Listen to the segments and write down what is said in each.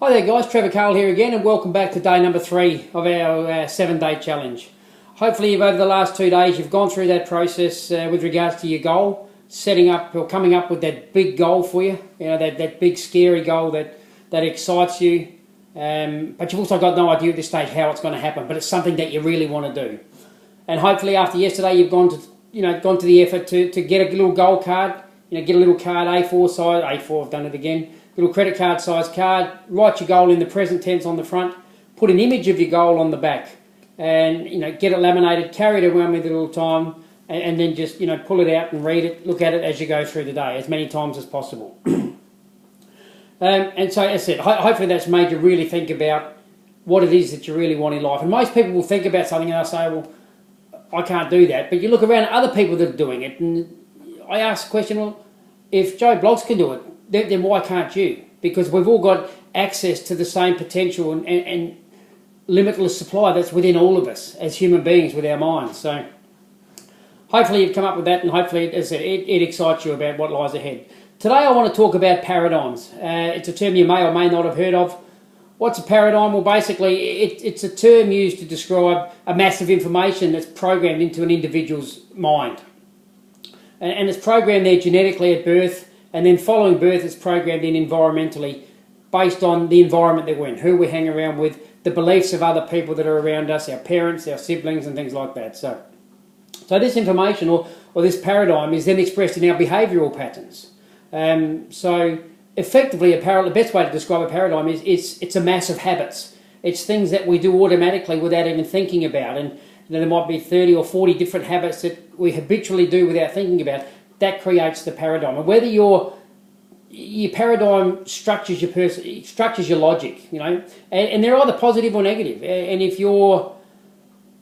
Hi there guys, Trevor Cole here again and welcome back to day number 3 of our 7-day challenge. Hopefully over the last 2 days you've gone through that process with regards to your goal, setting up or coming up with that big goal for you, that big scary goal that excites you, but you've also got no idea at this stage how it's going to happen, but it's something that you really want to do. And hopefully after yesterday you've gone to the effort to get a little goal card, get a little card, A4 size, A4, I've done it again, little credit card size card, write your goal in the present tense on the front, put an image of your goal on the back, and get it laminated, carry it around with a little time, and then just pull it out and read it, look at it as you go through the day, as many times as possible. And so as I said, hopefully that's made you really think about what it is that you really want in life. And most people will think about something and they'll say, well, I can't do that. But you look around at other people that are doing it, and I ask the question, well, if Joe Bloggs can do it, then why can't you? Because we've all got access to the same potential and limitless supply that's within all of us as human beings with our minds. So hopefully you've come up with that, and hopefully, as I said, it excites you about what lies ahead. Today I want to talk about paradigms. It's a term you may or may not have heard of. What's a paradigm? Well, basically it's a term used to describe a mass of information that's programmed into an individual's mind. And it's programmed there genetically at birth, and then following birth it's programmed in environmentally based on the environment that we're in, who we hang around with, the beliefs of other people that are around us, our parents, our siblings and things like that. So this information or this paradigm is then expressed in our behavioural patterns. So effectively the best way to describe a paradigm is it's a mass of habits. It's things that we do automatically without even thinking about, and there might be 30 or 40 different habits that we habitually do without thinking about. That creates the paradigm. And whether your paradigm structures your logic, and they're either positive or negative. And if you're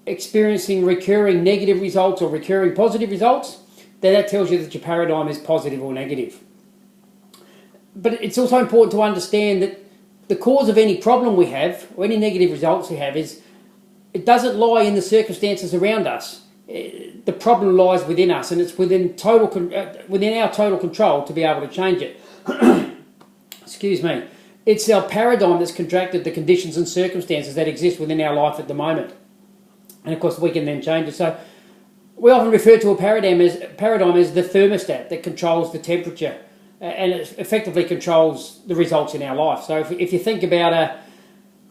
experiencing recurring negative results or recurring positive results, then that tells you that your paradigm is positive or negative. But it's also important to understand that the cause of any problem we have, or any negative results we have, is it doesn't lie in the circumstances around us. The problem lies within us, and it's within our total control to be able to change it. Excuse me. It's our paradigm that's contracted the conditions and circumstances that exist within our life at the moment. And of course we can then change it. So we often refer to a paradigm as the thermostat that controls the temperature, and it effectively controls the results in our life. So if you think about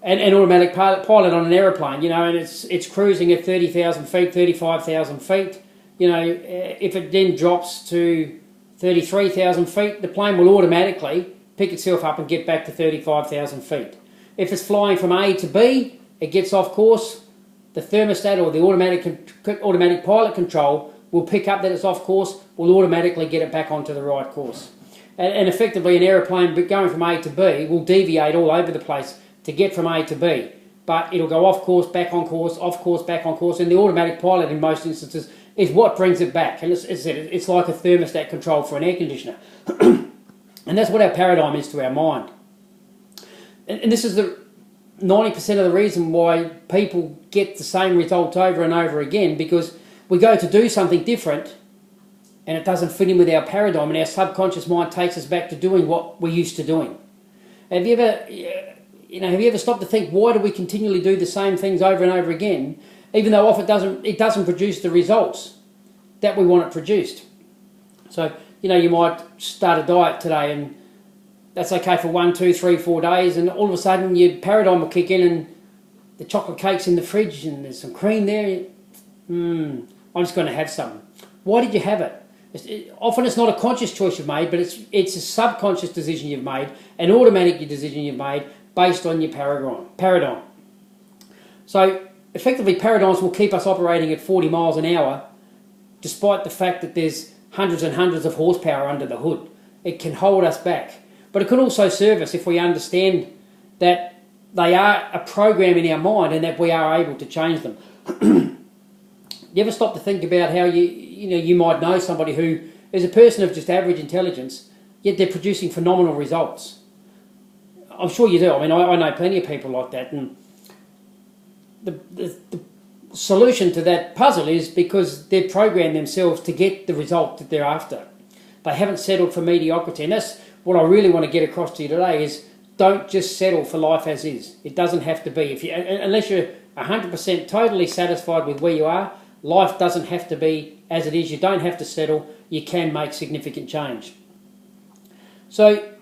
an automatic pilot on an aeroplane, and it's cruising at 30,000 feet, 35,000 feet, if it then drops to 33,000 feet, the plane will automatically pick itself up and get back to 35,000 feet. If it's flying from A to B, it gets off course, the thermostat or the automatic pilot control will pick up that it's off course, will automatically get it back onto the right course. And effectively an aeroplane going from A to B will deviate all over the place to get from A to B, but it'll go off course, back on course, off course, back on course, and the automatic pilot in most instances is what brings it back. And it's like a thermostat control for an air conditioner. And that's what our paradigm is to our mind. And this is the 90% of the reason why people get the same result over and over again, because we go to do something different and it doesn't fit in with our paradigm, and our subconscious mind takes us back to doing what we're used to doing. Have you ever stopped to think, why do we continually do the same things over and over again, even though often it doesn't produce the results that we want it produced? So, you might start a diet today, and that's okay for 1, 2, 3, 4 days, and all of a sudden your paradigm will kick in, and the chocolate cake's in the fridge, and there's some cream there. I'm just going to have some. Why did you have it? Often it's not a conscious choice you've made, but it's a subconscious decision you've made, an automatic decision you've made, based on your paradigm. So effectively paradigms will keep us operating at 40 miles an hour despite the fact that there's hundreds and hundreds of horsepower under the hood. It can hold us back, but it can also serve us if we understand that they are a program in our mind and that we are able to change them. You ever stop to think about how you might know somebody who is a person of just average intelligence, yet they're producing phenomenal results? I'm sure you do. I mean, I know plenty of people like that, and the solution to that puzzle is because they've programmed themselves to get the result that they're after. They haven't settled for mediocrity, and that's what I really want to get across to you today is don't just settle for life as is. It doesn't have to be. If you, unless you're 100% totally satisfied with where you are, life doesn't have to be as it is. You don't have to settle. You can make significant change. So,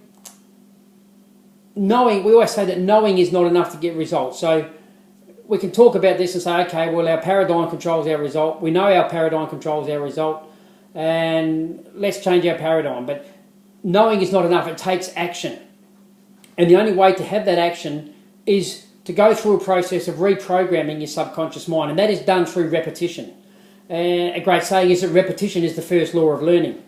we always say that knowing is not enough to get results. So, we can talk about this and say, okay, well, our paradigm controls our result. We know our paradigm controls our result, and let's change our paradigm. But knowing is not enough. It takes action. And the only way to have that action is to go through a process of reprogramming your subconscious mind, and that is done through repetition. A great saying is that repetition is the first law of learning.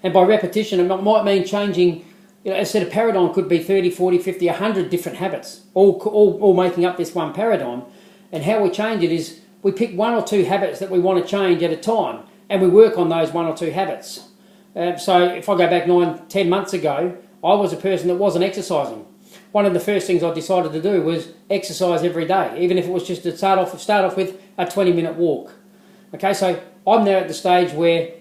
And by repetition, it might mean changing, as I said, a paradigm could be 30, 40, 50, 100 different habits, all making up this one paradigm. And how we change it is we pick one or two habits that we want to change at a time, and we work on those one or two habits. So if I go back 9, 10 months ago, I was a person that wasn't exercising. One of the first things I decided to do was exercise every day, even if it was just to start off with a 20-minute walk. Okay, so I'm now at the stage where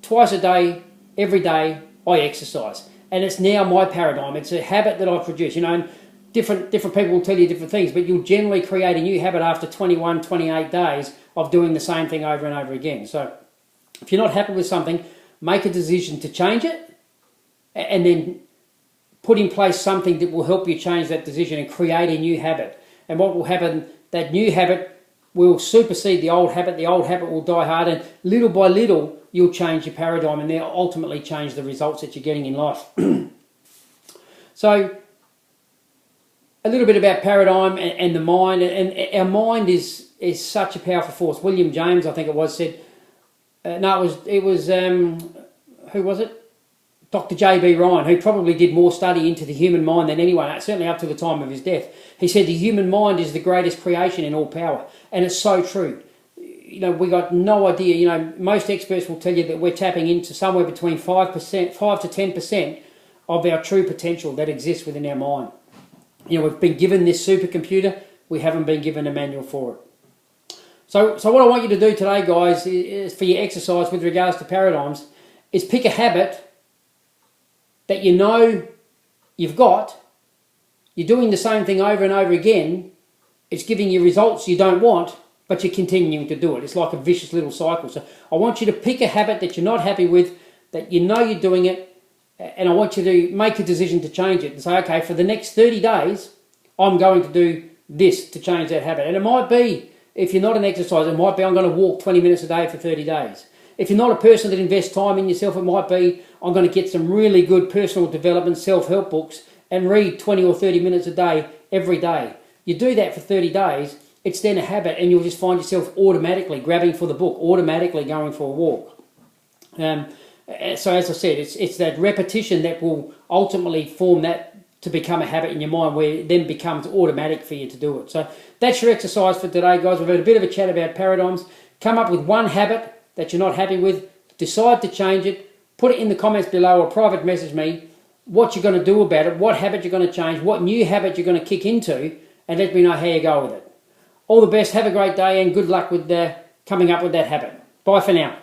twice a day, every day, I exercise. And it's now my paradigm. It's a habit that I produce. And different people will tell you different things, but you'll generally create a new habit after 21, 28 days of doing the same thing over and over again. So if you're not happy with something, make a decision to change it, and then put in place something that will help you change that decision and create a new habit. And what will happen, that new habit will supersede the old habit will die hard, and little by little you'll change your paradigm, and they'll ultimately change the results that you're getting in life. So a little bit about paradigm and the mind, and our mind is such a powerful force. William James, I think it was, said, who was it? Dr. J.B. Ryan, who probably did more study into the human mind than anyone, certainly up to the time of his death. He said the human mind is the greatest creation in all power. And it's so true. We got no idea. Most experts will tell you that we're tapping into somewhere between 5 to 10% of our true potential that exists within our mind. We've been given this supercomputer. We haven't been given a manual for it. So what I want you to do today, guys, is for your exercise with regards to paradigms, is pick a habit that you know you've got, you're doing the same thing over and over again, it's giving you results you don't want, but you're continuing to do it. It's like a vicious little cycle. So I want you to pick a habit that you're not happy with, that you know you're doing it, and I want you to make a decision to change it and say, okay, for the next 30 days, I'm going to do this to change that habit. And it might be, if you're not an exerciser, it might be I'm going to walk 20 minutes a day for 30 days. If you're not a person that invests time in yourself, it might be I'm going to get some really good personal development, self-help books and read 20 or 30 minutes a day every day. You do that for 30 days, it's then a habit, and you'll just find yourself automatically grabbing for the book, automatically going for a walk. So as I said, it's that repetition that will ultimately form that to become a habit in your mind, where it then becomes automatic for you to do it. So that's your exercise for today, guys. We've had a bit of a chat about paradigms. Come up with one habit that you're not happy with, decide to change it, put it in the comments below or private message me what you're going to do about it, what habit you're going to change, what new habit you're going to kick into, and let me know how you go with it. All the best, have a great day, and good luck with coming up with that habit. Bye for now.